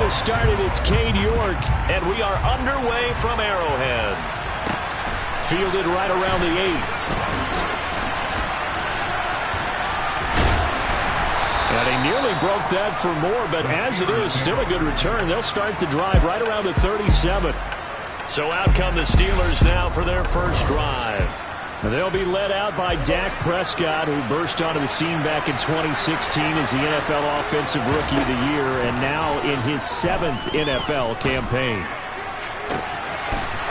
to start it, it's Cade York, and we are underway from Arrowhead. Fielded right around the 8. And he nearly broke that for more, but as it is, still a good return. They'll start the drive right around the 37. So out come the Steelers now for their first drive. They'll be led out by Dak Prescott, who burst onto the scene back in 2016 as the NFL Offensive Rookie of the Year, and now in his 7th NFL campaign.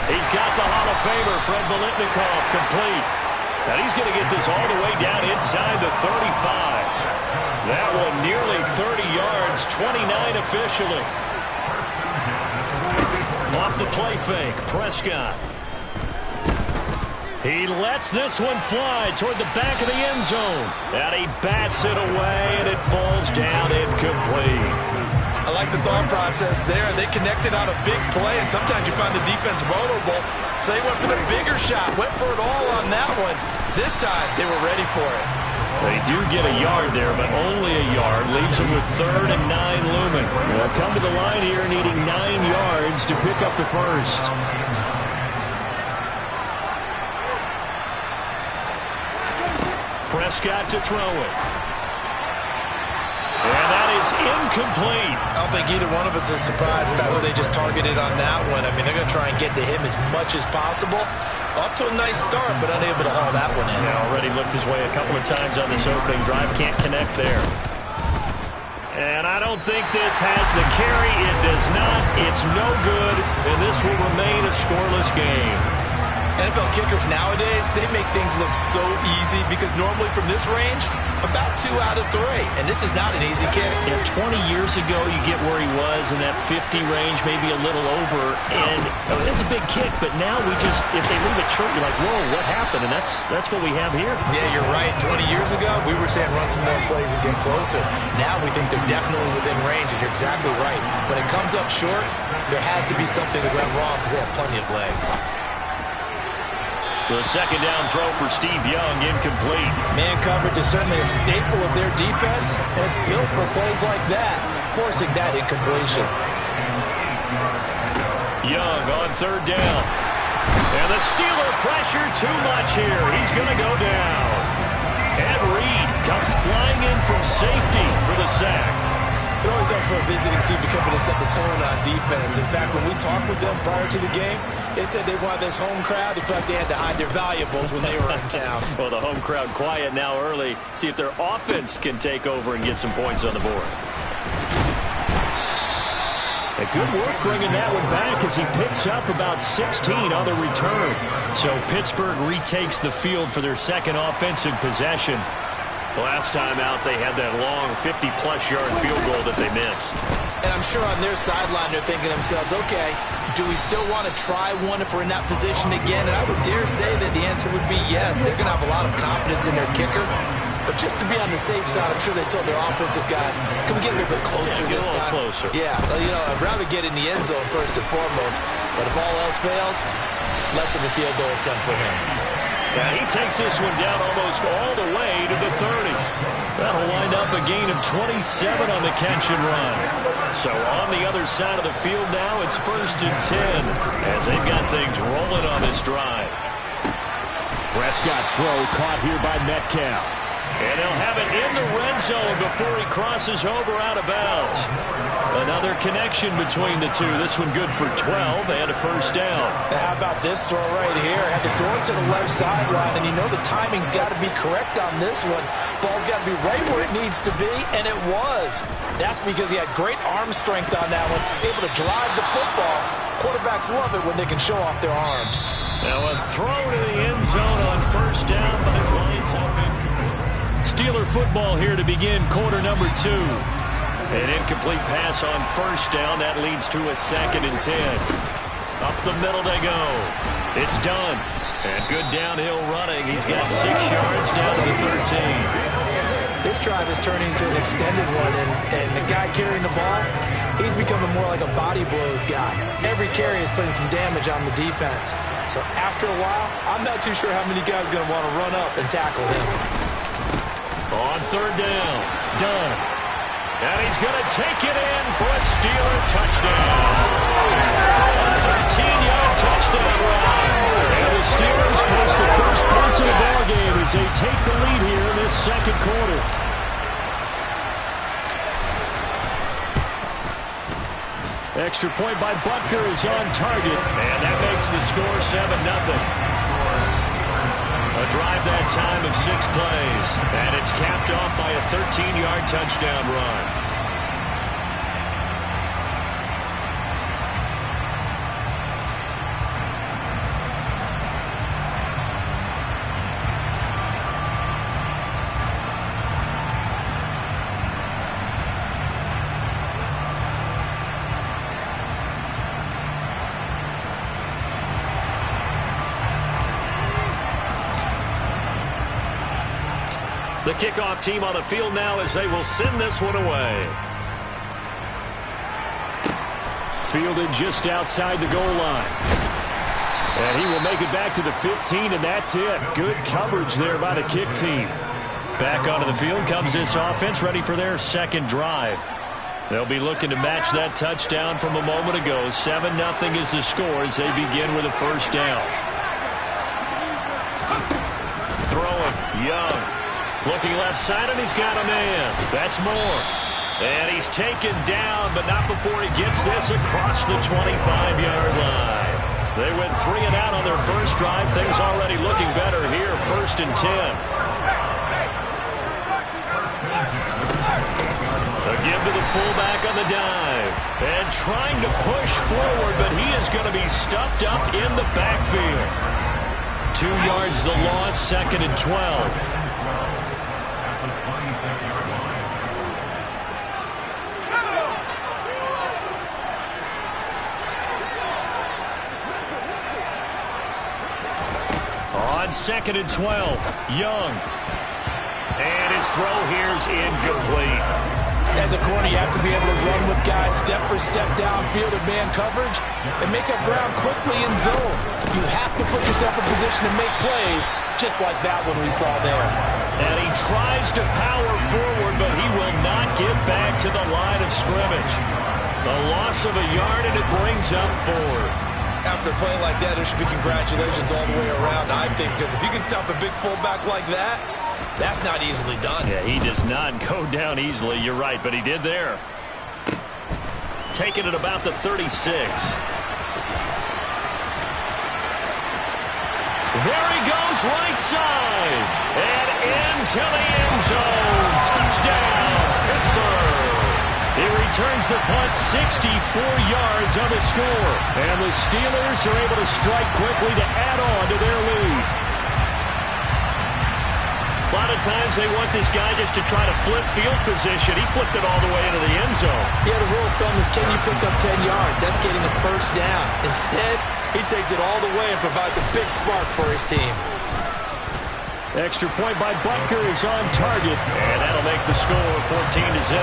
He's got the Hall of Famer, Fred Biletnikoff, complete. And he's going to get this all the way down inside the 35. That one nearly 30 yards, 29 officially. Off the play fake, Prescott. He lets this one fly toward the back of the end zone. And he bats it away, and it falls down incomplete. I like the thought process there. They connected on a big play, and sometimes you find the defense vulnerable. So they went for the bigger shot, went for it all on that one. This time, they were ready for it. They do get a yard there, but only a yard. Leaves them with 3rd and 9 looming. They'll come to the line here needing 9 yards to pick up the first. Prescott to throw it. And that is incomplete. I don't think either one of us is surprised about who they just targeted on that one. I mean, they're going to try and get to him as much as possible. Off to a nice start, but unable to haul that one in. Yeah, already looked his way a couple of times on this opening drive. Can't connect there. And I don't think this has the carry. It does not. It's no good. And this will remain a scoreless game. NFL kickers nowadays, they make things look so easy because normally from this range, about 2 out of 3. And this is not an easy kick. And 20 years ago, you get where he was in that 50 range, maybe a little over. And it's a big kick, but now we just, if they leave it short, you're like, whoa, what happened? And that's what we have here. Yeah, you're right. 20 years ago, we were saying run some more plays and get closer. Now we think they're definitely within range, and you're exactly right. When it comes up short, there has to be something that went wrong because they have plenty of leg. The second down throw for Steve Young, incomplete. Man coverage is certainly a staple of their defense, and it's built for plays like that, forcing that incompletion. Young on 3rd down. And the Steeler pressure too much here. He's going to go down. And Reed comes flying in from safety for the sack. It always helps for a visiting team to come in and set the tone on defense. In fact, when we talked with them prior to the game, they said they wanted this home crowd. They felt like they had to hide their valuables when they were in town. Well, the home crowd quiet now early. See if their offense can take over and get some points on the board. A good work bringing that one back as he picks up about 16 on the return. So Pittsburgh retakes the field for their second offensive possession. Last time out, they had that long 50-plus yard field goal that they missed. And I'm sure on their sideline, they're thinking to themselves, okay, do we still want to try one if we're in that position again? And I would dare say that the answer would be yes. They're going to have a lot of confidence in their kicker. But just to be on the safe side, I'm sure they told their offensive guys, can we get a little bit closer this time? Closer. Yeah, you know, I'd rather get in the end zone first and foremost. But if all else fails, less of a field goal attempt for him. Yeah, he takes this one down almost all the way to the 30. That'll wind up a gain of 27 on the catch and run. So on the other side of the field now, it's 1st and 10 as they've got things rolling on this drive. Prescott's throw caught here by Metcalf. And they'll have it in the red zone before he crosses over out of bounds. Another connection between the two. This one good for 12 and a first down. Now how about this throw right here? Had to throw it to the left sideline, and you know the timing's got to be correct on this one. Ball's got to be right where it needs to be, and it was. That's because he had great arm strength on that one, able to drive the football. Quarterbacks love it when they can show off their arms. Now a throw to the end zone on first down, but it lines up incomplete. Steeler football here to begin quarter number 2. An incomplete pass on first down. That leads to a 2nd and 10. Up the middle they go. It's done. And good downhill running. He's got 6 yards down to the 13. This drive is turning into an extended one, and the guy carrying the ball, he's becoming more like a body blows guy. Every carry is putting some damage on the defense. So after a while, I'm not too sure how many guys are going to want to run up and tackle him. On 3rd down, Dunn. And he's going to take it in for a Steeler touchdown. A 13-yard touchdown run. And the Steelers post the first points of the ballgame as they take the lead here in this second quarter. Extra point by Butker is on target, and that makes the score 7-0. A drive that time of 6 plays, and it's capped off by a 13-yard touchdown run. The kickoff team on the field now as they will send this one away. Fielded just outside the goal line. And he will make it back to the 15, and that's it. Good coverage there by the kick team. Back onto the field comes this offense, ready for their second drive. They'll be looking to match that touchdown from a moment ago. 7-0 is the score as they begin with a first down. Throwing, Young. Looking left side, and he's got a man. That's Moore. And he's taken down, but not before he gets this across the 25-yard line. They went 3 and out on their first drive. Things already looking better here, 1st and 10. A give to the fullback on the dive. And trying to push forward, but he is going to be stuffed up in the backfield. 2 yards the loss, 2nd and 12. On 2nd and 12, Young. And his throw here is incomplete. As a corner, you have to be able to run with guys step for step downfield in man coverage and make up ground quickly in zone. You have to put yourself in position to make plays, just like that one we saw there. And he tries to power forward, but he will not get back to the line of scrimmage. The loss of a yard, and it brings up 4th. After a play like that, there should be congratulations all the way around, I think, because if you can stop a big fullback like that, that's not easily done. Yeah, he does not go down easily. You're right, but he did there. Taking it about the 36. There he goes, right side. And into the end zone. Touchdown, Pittsburgh. He returns the punt 64 yards on the score. And the Steelers are able to strike quickly to add on to their lead. A lot of times they want this guy just to try to flip field position. He flipped it all the way into the end zone. Yeah, the rule of thumb is, can you pick up 10 yards? That's getting a first down. Instead, he takes it all the way and provides a big spark for his team. Extra point by Butker is on target. And that'll make the score 14-0.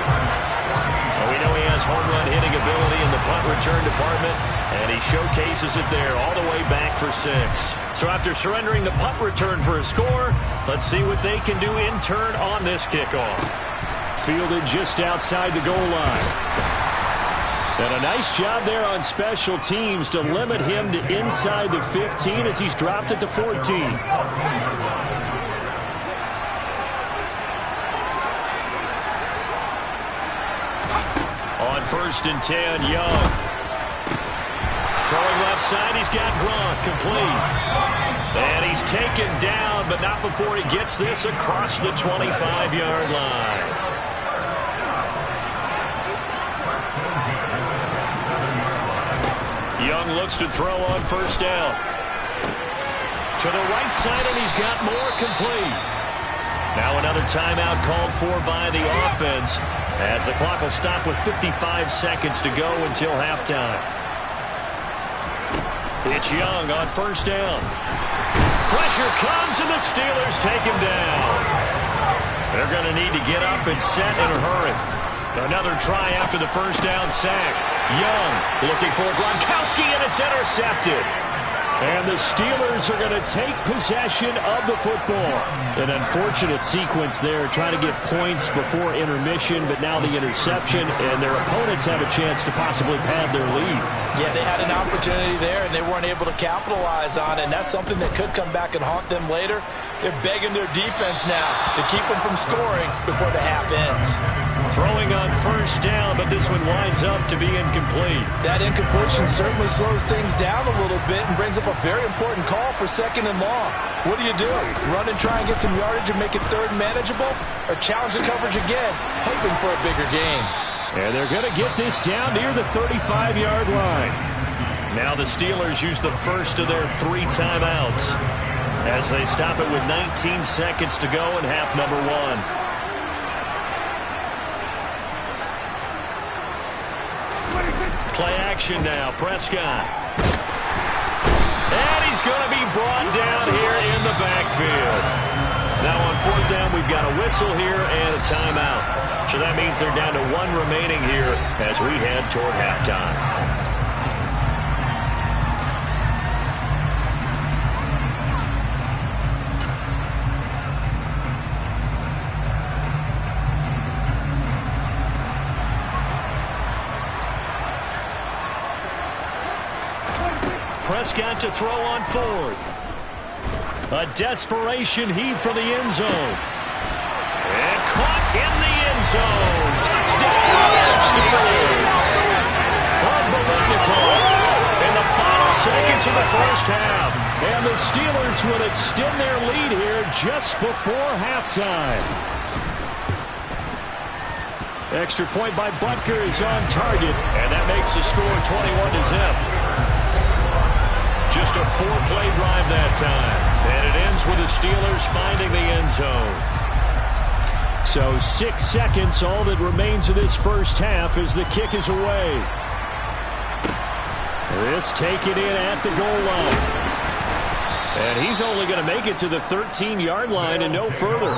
Well, we know he has home run hitting ability in the punt return department, and he showcases it there all the way back for 6. So after surrendering the punt return for a score, let's see what they can do in turn on this kickoff. Fielded just outside the goal line. And a nice job there on special teams to limit him to inside the 15 as he's dropped at the 14. On 1st and 10, Young. Throwing left side, he's got Gronk complete. And he's taken down, but not before he gets this across the 25-yard line. Young looks to throw on 1st down. To the right side, and he's got more complete. Now another timeout called for by the offense, as the clock will stop with 55 seconds to go until halftime. It's Young on 1st down. Pressure comes, and the Steelers take him down. They're going to need to get up and set in a hurry. Another try after the 1st down sack. Young looking for Gronkowski, and it's intercepted. And the Steelers are going to take possession of the football. An unfortunate sequence there, trying to get points before intermission, but now the interception, and their opponents have a chance to possibly pad their lead. Yeah, they had an opportunity there, and they weren't able to capitalize on it, and that's something that could come back and haunt them later. They're begging their defense now to keep them from scoring before the half ends. Throwing on first down, but this one winds up to be incomplete. That incompletion certainly slows things down a little bit and brings up a very important call for 2nd and long. What do you do? Run and try and get some yardage and make it 3rd and manageable? Or challenge the coverage again, hoping for a bigger gain? And they're going to get this down near the 35-yard line. Now the Steelers use the first of their 3 timeouts as they stop it with 19 seconds to go in half number 1. Play action now, Prescott. And he's going to be brought down here in the backfield. Now on 4th down, we've got a whistle here and a timeout. So that means they're down to 1 remaining here as we head toward halftime. Prescott to throw on 4th. A desperation heave from the end zone. And caught in the end zone. Touchdown, Steelers. From Bolitnikoff in the final seconds of the first half. And the Steelers will extend their lead here just before halftime. Extra point by Butker is on target. And that makes the score 21-0. Just a 4-play drive that time. And it ends with the Steelers finding the end zone. So 6 seconds, all that remains of this first half as the kick is away. This taken in at the goal line. And he's only going to make it to the 13-yard line and no further.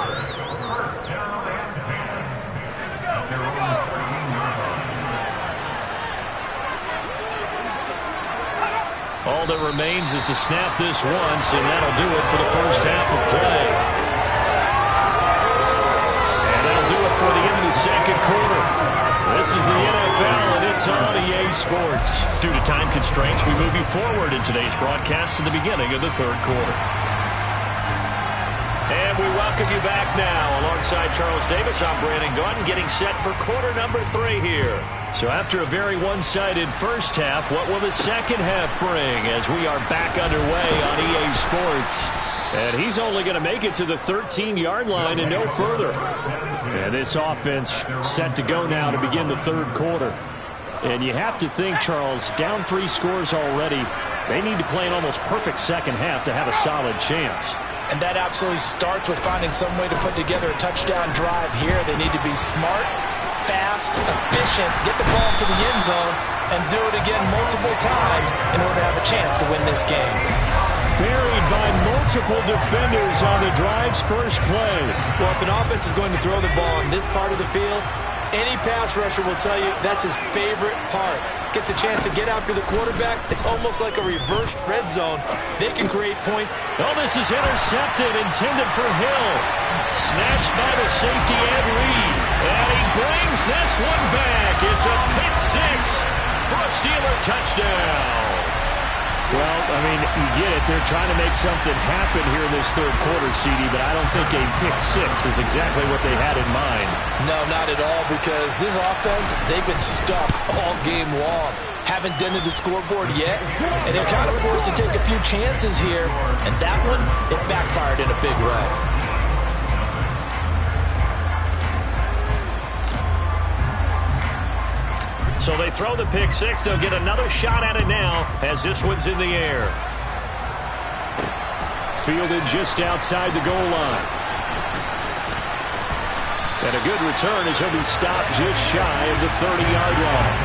All that remains is to snap this once, and that'll do it for the first half of play. And that'll do it for the end of the second quarter. This is the NFL, and it's on EA Sports. Due to time constraints, we move you forward in today's broadcast to the beginning of the third quarter. And we welcome you back now. Alongside Charles Davis, I'm Brandon Gaudin, getting set for quarter number 3 here. So after a very one-sided first half, what will the second half bring as we are back underway on EA Sports? And he's only going to make it to the 13-yard line and no further. And this offense set to go now to begin the third quarter. And you have to think, Charles, down 3 scores already. They need to play an almost perfect second half to have a solid chance. And that absolutely starts with finding some way to put together a touchdown drive here. They need to be smart, fast, efficient, get the ball to the end zone, and do it again multiple times in order to have a chance to win this game. Buried by multiple defenders on the drive's first play. Well, if an offense is going to throw the ball in this part of the field, any pass rusher will tell you that's his favorite part. Gets a chance to get after the quarterback. It's almost like a reverse red zone. They can create points. Oh, this is intercepted, intended for Hill. Snatched by the safety Ed Reed. And he brings this one back. It's a pick 6 for a Steeler touchdown. Well, I mean, you get it. They're trying to make something happen here in this third quarter, CD, but I don't think a pick 6 is exactly what they had in mind. No, not at all, because this offense, they've been stuck all game long. Haven't dented the scoreboard yet, and they're kind of forced to take a few chances here, and that one, it backfired in a big way. So they throw the pick 6. They'll get another shot at it now as this one's in the air. Fielded just outside the goal line. And a good return as he'll be stopped just shy of the 30-yard line.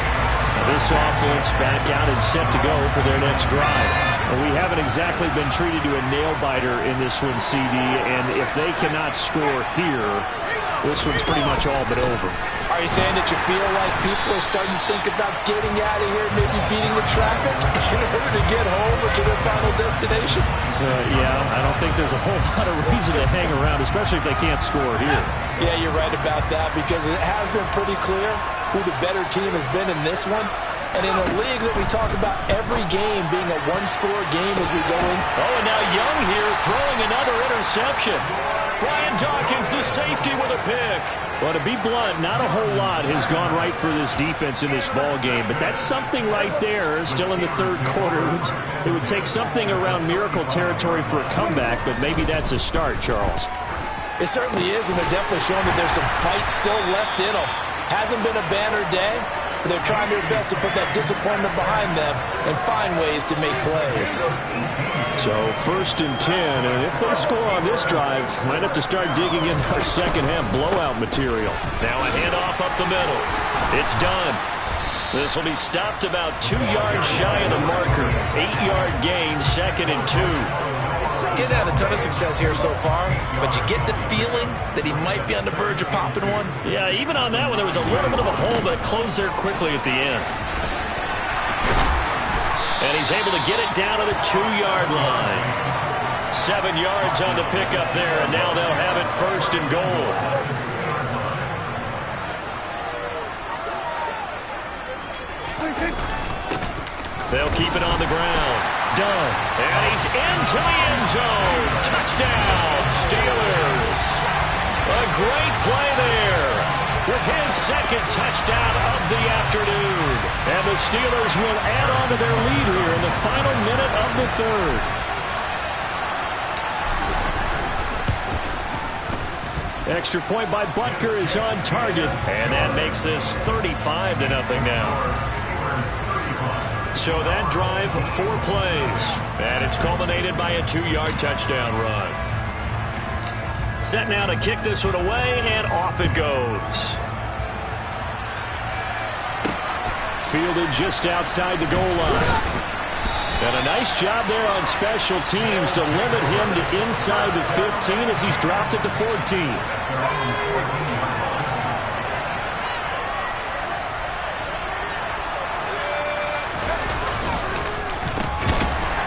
Now this offense back out and set to go for their next drive. Well, we haven't exactly been treated to a nail-biter in this one, CD, and if they cannot score here, this one's pretty much all but over. Are you saying that you feel like people are starting to think about getting out of here, maybe beating the traffic in order to get home or to their final destination? Yeah, I don't think there's a whole lot of reason to hang around, especially if they can't score here. Yeah, you're right about that, because it has been pretty clear who the better team has been in this one. And in a league that we talk about every game being a one-score game as we go in. Oh, and now Young here throwing another interception. Brian Dawkins, the safety, with a pick. Well, to be blunt, not a whole lot has gone right for this defense in this ball game, but that's something right there. Still in the third quarter. It would take something around miracle territory for a comeback, but maybe that's a start, Charles. It certainly is, and they're definitely showing that there's some fight still left in them. Hasn't been a banner day, but they're trying their best to put that disappointment behind them and find ways to make plays. So 1st and 10, and if they score on this drive, might have to start digging in our second half blowout material. Now a handoff up the middle. It's done. This will be stopped about 2 yards shy of the marker. 8-yard gain, 2nd and 2. Getting had a ton of success here so far, but you get the feeling that he might be on the verge of popping one. Yeah, even on that one, there was a little bit of a hole, but it closed there quickly at the end. And he's able to get it down to the 2-yard line. 7 yards on the pickup there, and now they'll have it 1st and goal. They'll keep it on the ground. Done. And he's into the end zone. Touchdown, Steelers. A great play there with his 2nd touchdown of the afternoon. And the Steelers will add on to their lead here in the final minute of the 3rd. Extra point by Butker is on target. And that makes this 35-0 now. So that drive, 4 plays. And it's culminated by a 2-yard touchdown run. Set now to kick this one away, and off it goes. Fielded just outside the goal line. And a nice job there on special teams to limit him to inside the 15 as he's dropped it to 14.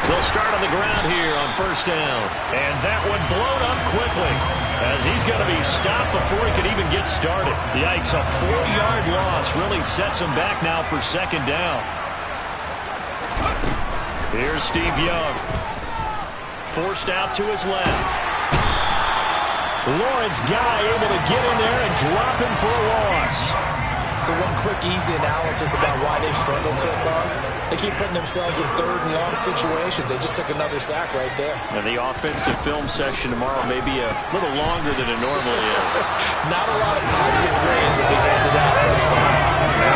They'll start on the ground here on 1st down. And that one blown up quickly as he's going to be stopped before he could even get started. Yikes, a 4-yard loss really sets him back now for 2nd down. Here's Steve Young. Forced out to his left. Lawrence Guy able to get in there and drop him for a loss. So one quick, easy analysis about why they've struggled so far. They keep putting themselves in 3rd and long situations. They just took another sack right there. And the offensive film session tomorrow may be a little longer than it normally is. Not a lot of positive grades will be handed out thus far.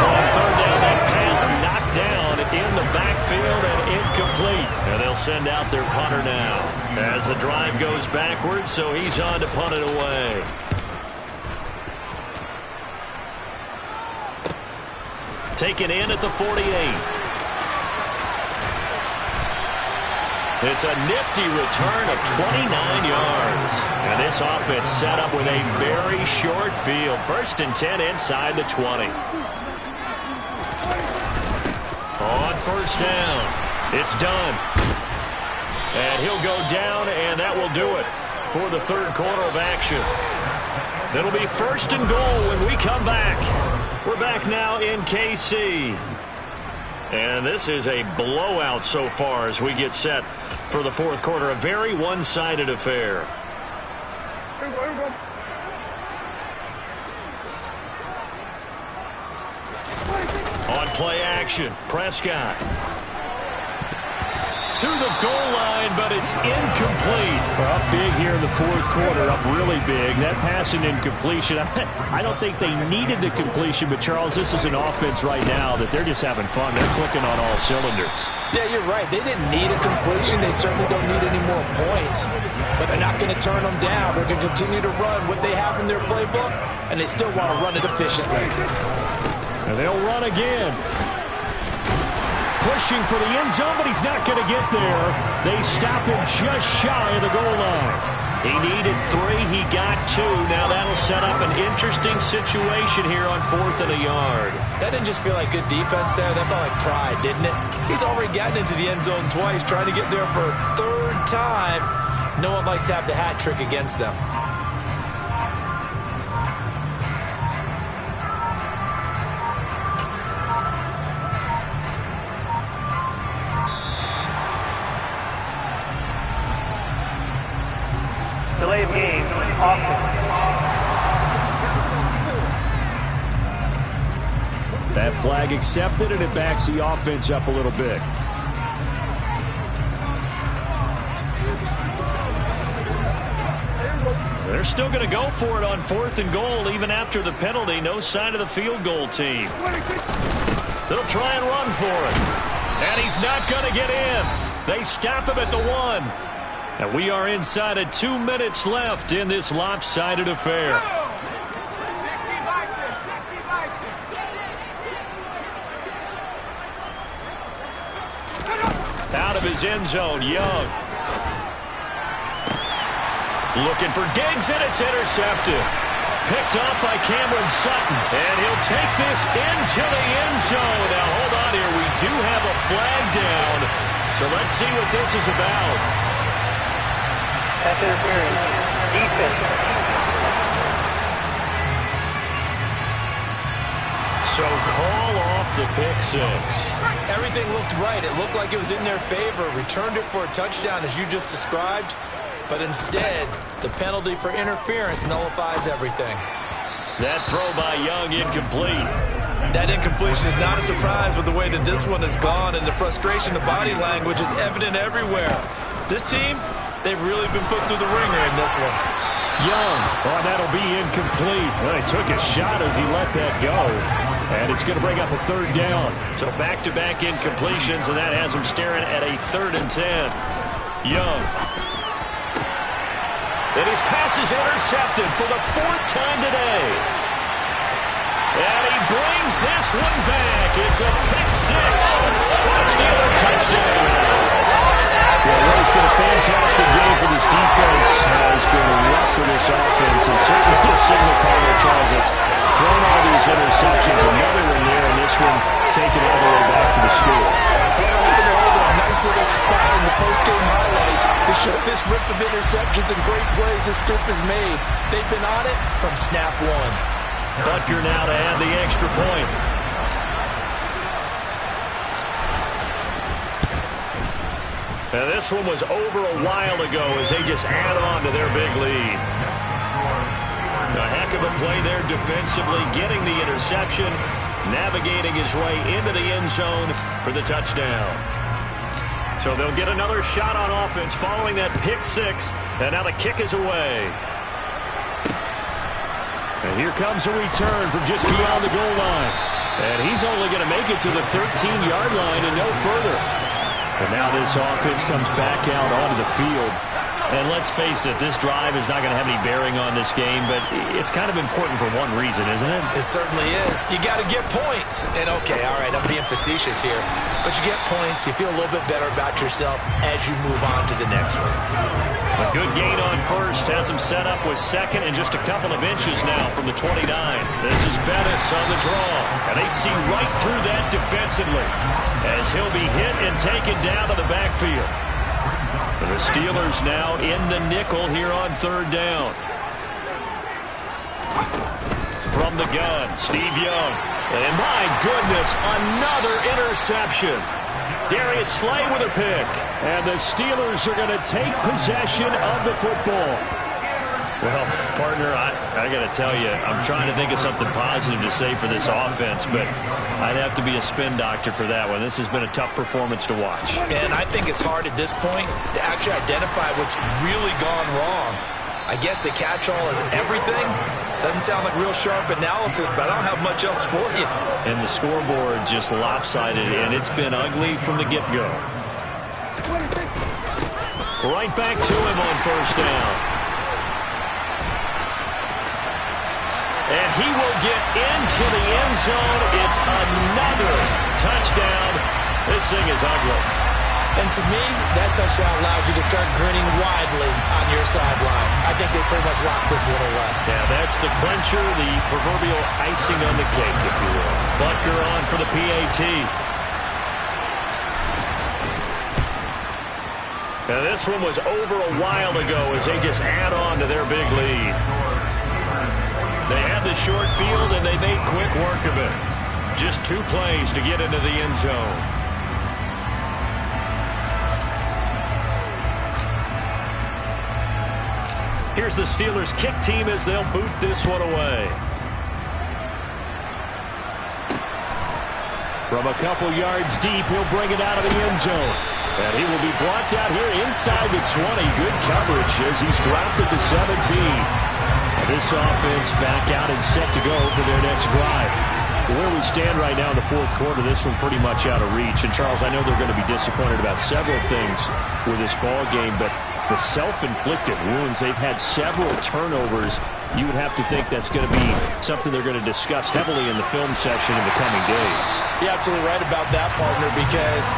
On 3rd down, that pass knocked down in the backfield and incomplete. And they'll send out their punter now as the drive goes backwards, so he's on to punt it away. Taken in at the 48. It's a nifty return of 29 yards. And this offense set up with a very short field. 1st and 10 inside the 20. On 1st down, it's done. And he'll go down, and that will do it for the 3rd quarter of action. It'll be 1st and goal when we come back. We're back now in KC. And this is a blowout so far as we get set for the 4th quarter. A very one-sided affair. On play action, Prescott. To the goal line, but it's incomplete. We're up big here in the 4th quarter, up really big. That pass and incompletion, I don't think they needed the completion, but Charles, this is an offense right now that they're just having fun. They're clicking on all cylinders. Yeah, you're right. They didn't need a completion. They certainly don't need any more points, but they're not going to turn them down. They're going to continue to run what they have in their playbook, and they still want to run it efficiently. And they'll run again. Pushing for the end zone, but he's not going to get there. They stop him just shy of the goal line. He needed 3. He got 2. Now that'll set up an interesting situation here on 4th and a yard. That didn't just feel like good defense there. That felt like pride, didn't it? He's already gotten into the end zone twice, trying to get there for a 3rd time. No one likes to have the hat trick against them. Delay of game, offense. That flag accepted, and it backs the offense up a little bit. They're still going to go for it on 4th and goal, even after the penalty. No sign of the field goal team. They'll try and run for it. And he's not going to get in. They stop him at the 1. And we are inside of 2 minutes left in this lopsided affair. Out of his end zone, Young. Looking for Diggs, and it's intercepted. Picked up by Cameron Sutton. And he'll take this into the end zone. Now, hold on here. We do have a flag down. So let's see what this is about. Pass interference. Defense. So call off the pick 6. Everything looked right. It looked like it was in their favor. Returned it for a touchdown, as you just described. But instead, the penalty for interference nullifies everything. That throw by Young incomplete. That incompletion is not a surprise with the way that this one has gone, and the frustration of body language is evident everywhere. This team, they've really been put through the ringer in this one. Young, oh, that'll be incomplete. Well, he took a shot as he let that go. And it's going to bring up a 3rd down. So back-to-back incompletions, and that has him staring at a 3rd and 10. Young. And his pass is intercepted for the 4th time today. And he brings this one back. It's a pick 6 for the Steeler touchdown. Yeah, well, it's been a fantastic game for this defense. It's been rough for this offense. And certainly the signal caller, Charles, that's thrown all these interceptions. Another one there, and this one taken all the way back for the score. A nice little spot in the post-game highlights to show this rip of interceptions and great plays this group has made. They've been on it from snap 1. Butker now to add the extra point. Now this one was over a while ago as they just add on to their big lead. A heck of a play there defensively, getting the interception, navigating his way into the end zone for the touchdown. So they'll get another shot on offense following that pick 6, and now the kick is away. And here comes a return from just beyond the goal line. And he's only going to make it to the 13-yard line and no further. And now this offense comes back out onto the field. And let's face it, this drive is not going to have any bearing on this game, but it's kind of important for one reason, isn't it? It certainly is. You got to get points. And okay, all right, I'm being facetious here, but you get points, you feel a little bit better about yourself as you move on to the next one. A good gain on first has him set up with 2nd and just a couple of inches now from the 29. This is Bettis on the draw, and they see right through that defensively as he'll be hit and taken down to the backfield. The Steelers now in the nickel here on 3rd down. From the gun, Steve Young. And my goodness, another interception. Darius Slay with a pick. And the Steelers are going to take possession of the football. Well, partner, I got to tell you, I'm trying to think of something positive to say for this offense, but I'd have to be a spin doctor for that one. This has been a tough performance to watch. And I think it's hard at this point to actually identify what's really gone wrong. I guess the catch-all is everything. Doesn't sound like real sharp analysis, but I don't have much else for you. And the scoreboard just lopsided, and it's been ugly from the get-go. Right back to him on 1st down. And he will get into the end zone. It's another touchdown. This thing is ugly. And to me, that touchdown allows you to start grinning widely on your sideline. I think they pretty much locked this one away. Yeah, that's the clincher, the proverbial icing on the cake, if you will. Butker on for the PAT. Now, this one was over a while ago as they just add on to their big lead. They had the short field, and they made quick work of it. Just 2 plays to get into the end zone. Here's the Steelers' kick team as they'll boot this one away. From a couple yards deep, he'll bring it out of the end zone. And he will be brought down here inside the 20. Good coverage as he's dropped at the 17. And this offense back out and set to go for their next drive. Where we stand right now in the fourth quarter, this one pretty much out of reach. And, Charles, I know they're going to be disappointed about several things with this ball game, but the self-inflicted wounds, they've had several turnovers. You would have to think that's going to be something they're going to discuss heavily in the film section in the coming days. You're absolutely right about that, partner, because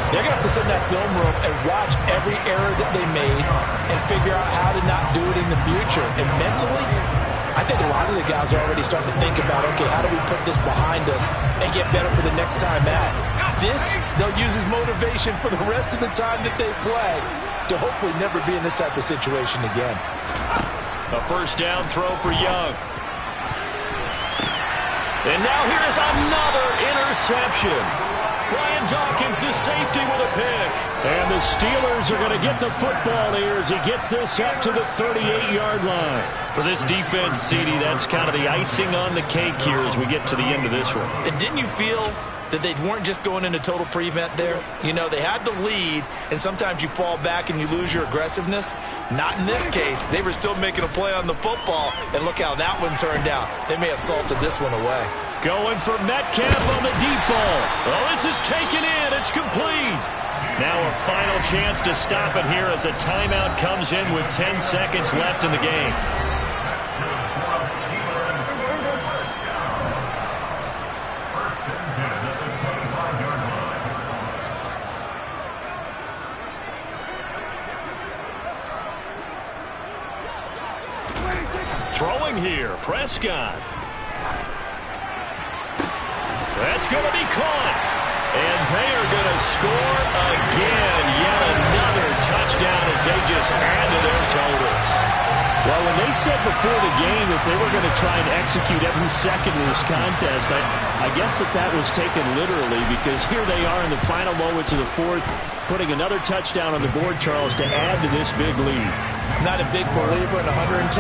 they're going to have to sit in that film room and watch every error that they made and figure out how to not do it in the future. And mentally, I think a lot of the guys are already starting to think about, okay, how do we put this behind us and get better for the next time out? This, they'll use as motivation for the rest of the time that they play to hopefully never be in this type of situation again. A first down throw for Young. And now here is another interception. Brian Dawkins, the safety, with a pick. And the Steelers are going to get the football here as he gets this up to the 38-yard line. For this defense, CD, that's kind of the icing on the cake here as we get to the end of this one. And didn't you feel that they weren't just going into total prevent there? You know, they had the lead, and sometimes you fall back and you lose your aggressiveness. Not in this case. They were still making a play on the football, and look how that one turned out. They may have salted this one away. Going for Metcalf on the deep ball. Oh, this is taken in. It's complete. Now a final chance to stop it here as a timeout comes in with 10 seconds left in the game. Throwing here, Prescott. That's going to be caught. And they are going to score again. Yet another touchdown as they just add to their totals. Well, when they said before the game that they were going to try and execute every second of this contest, I guess that was taken literally, because here they are in the final moments of the fourth, putting another touchdown on the board, Charles, to add to this big lead. I'm not a big believer in 110%,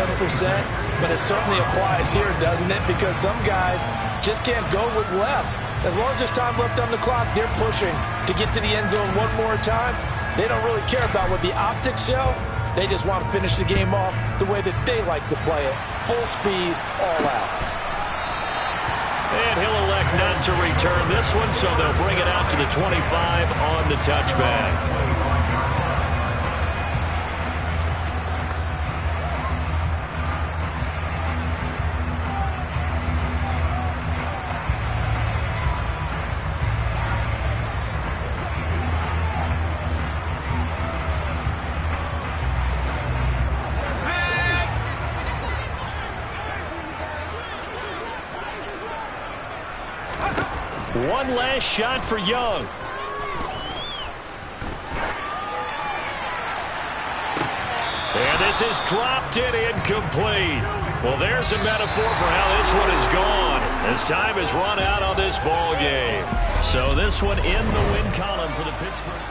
but it certainly applies here, doesn't it? Because some guys just can't go with less. As long as there's time left on the clock, they're pushing to get to the end zone one more time. They don't really care about what the optics show. They just want to finish the game off the way that they like to play it. Full speed, all out. And he'll elect not to return this one, so they'll bring it out to the 25 on the touchback. One last shot for Young. And this is dropped in incomplete. Well, there's a metaphor for how this one is gone, as time has run out on this ball game. So this one in the win column for the Pittsburgh.